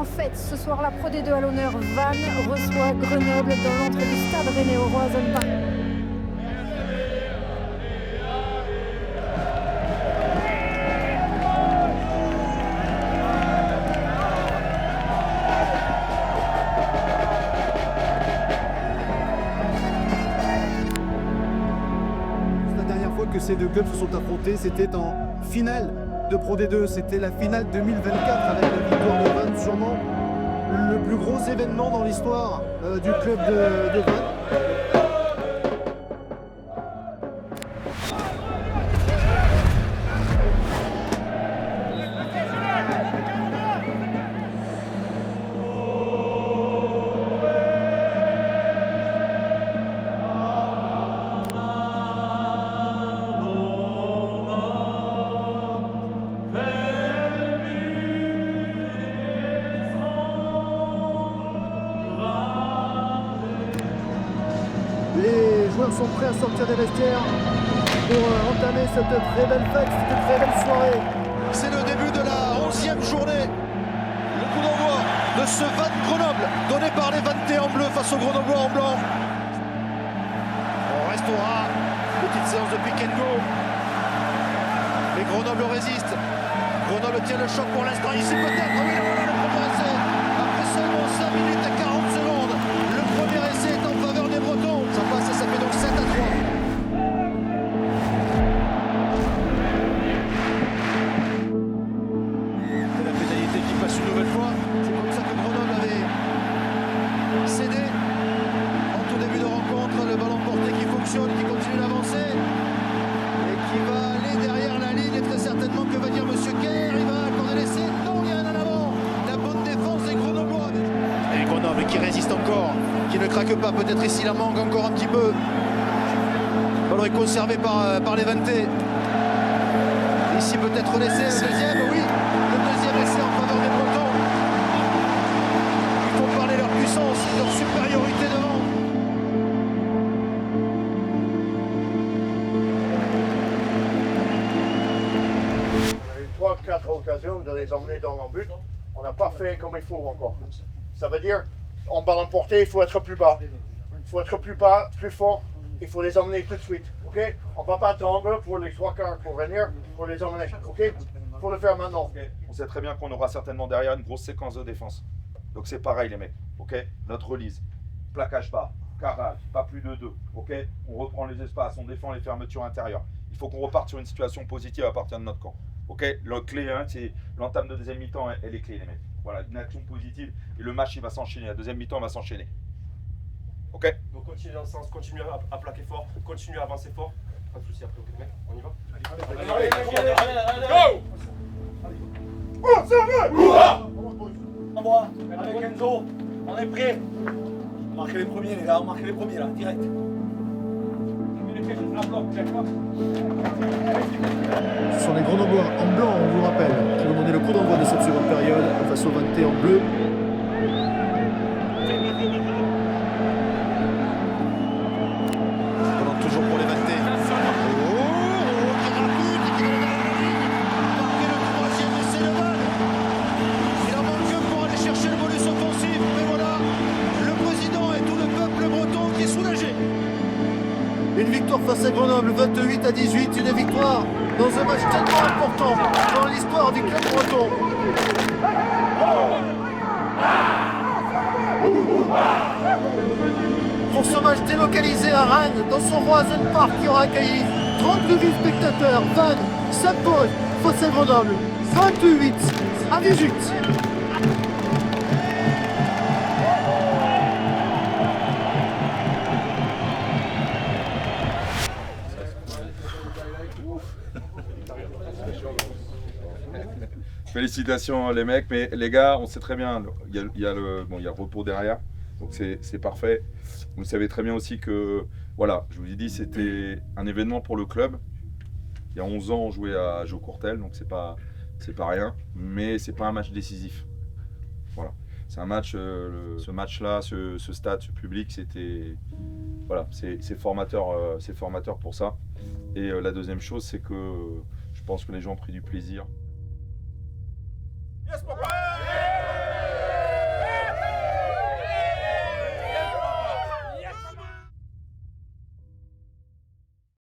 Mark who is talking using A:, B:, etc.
A: en fête. Ce soir, la Pro D2 à l'honneur. Vannes reçoit Grenoble dans l'entrée du stade Rennais au Roazhon-Park.
B: La dernière fois que ces deux clubs se sont affrontés, c'était en finale de Pro D2. C'était la finale 2024 avec la victoire de Vannes, sûrement le plus gros événement dans l'histoire du club de Vannes. Les joueurs sont prêts à sortir des vestiaires pour entamer cette très belle fête, cette très belle soirée.
C: C'est le début de la 11e journée. Le coup d'envoi de ce Vannes-Grenoble, donné par les Vanntais en bleu face aux Grenoblois en blanc. On restera petite séance de pick and go. Mais Grenoble résiste. Grenoble tient le choc pour l'instant. Ici peut-être, oui, le premier essai. Après seulement 5 minutes et 40 secondes, le premier essai est en faveur des Bretons. Ça passe et ça fait donc 7-3. C'est la pénalité qui passe une nouvelle fois. C'est comme ça que Grenoble avait cédé en tout début de rencontre. Le ballon porté qui fonctionne, qui continue d'avancer et qui va aller derrière la ligne. Et très certainement, que va dire Monsieur Kerr? Il va accorder l'essai. Non, il y a un en avant. La bonne défense des Grenoblois. Et Grenoble qui résiste encore, qui ne craque pas. Peut-être ici la manque encore un petit peu. Le ballon est conservé par les Vanntais. Ici peut-être l'essai, le deuxième, oui, le deuxième essai en faveur des Bretons. Il faut parler leur puissance, leur supériorité devant.
D: On a eu 3-4 occasions de les emmener dans le but. On n'a pas fait comme il faut encore. Ça veut dire, en ballon porté, il faut être plus bas. Il faut être plus bas, plus fort. Il faut les emmener tout de suite. Ok? On ne va pas attendre pour les 3 quarts pour venir. Il faut les emmener. Ok? Il faut le faire maintenant.
E: On sait très bien qu'on aura certainement derrière une grosse séquence de défense. Donc c'est pareil les mecs, ok? Notre release, plaquage bas, carrage, pas plus de 2, ok? On reprend les espaces, on défend les fermetures intérieures. Il faut qu'on reparte sur une situation positive à partir de notre camp. Ok? Le clé 1, c'est l'entame de deuxième mi-temps, elle est clé les mecs. Voilà, une action positive et le match il va s'enchaîner, la deuxième mi-temps va s'enchaîner. Ok?
F: Donc continuez dans le sens, continuez à plaquer fort, continuez à avancer fort. Pas de soucis après, ok mec, on y va? Allez, go!
D: Oh, ça va!
G: Moi, avec Enzo, on est prêt. On marque les premiers les gars, on marque les premiers là, direct.
B: Ce sont les Grenoblois en blanc, on vous rappelle, qui vont donner le coup d'envoi de cette seconde période face aux Vanntais en bleu.
C: Ça demande toujours pour les Vanntais. Qui rapide, qui va dans la ligne. Marquer le troisième essai de Vannes. Il en manque que pour aller chercher le bonus offensif. Mais voilà, le président et tout le peuple breton qui est soulagé.
B: Une victoire face à Grenoble, 28-18, une victoire dans un match tellement important dans l'histoire du club breton. Pour ce match délocalisé à Rennes, dans son Roazhon-Park qui aura accueilli 32 000 spectateurs, Vannes s'impose face à Grenoble, 28-18.
E: Félicitations les mecs, mais les gars, on sait très bien, il y a le repos derrière, donc c'est parfait. Vous savez très bien aussi que, voilà, je vous ai dit, c'était un événement pour le club. Il y a 11 ans, on jouait à Jaucourtel, donc c'est pas rien, mais c'est pas un match décisif. Voilà, c'est un match, ce match-là, ce stade, ce public, c'était, voilà, c'est formateur pour ça. Et la deuxième chose, c'est que je pense que les gens ont pris du plaisir.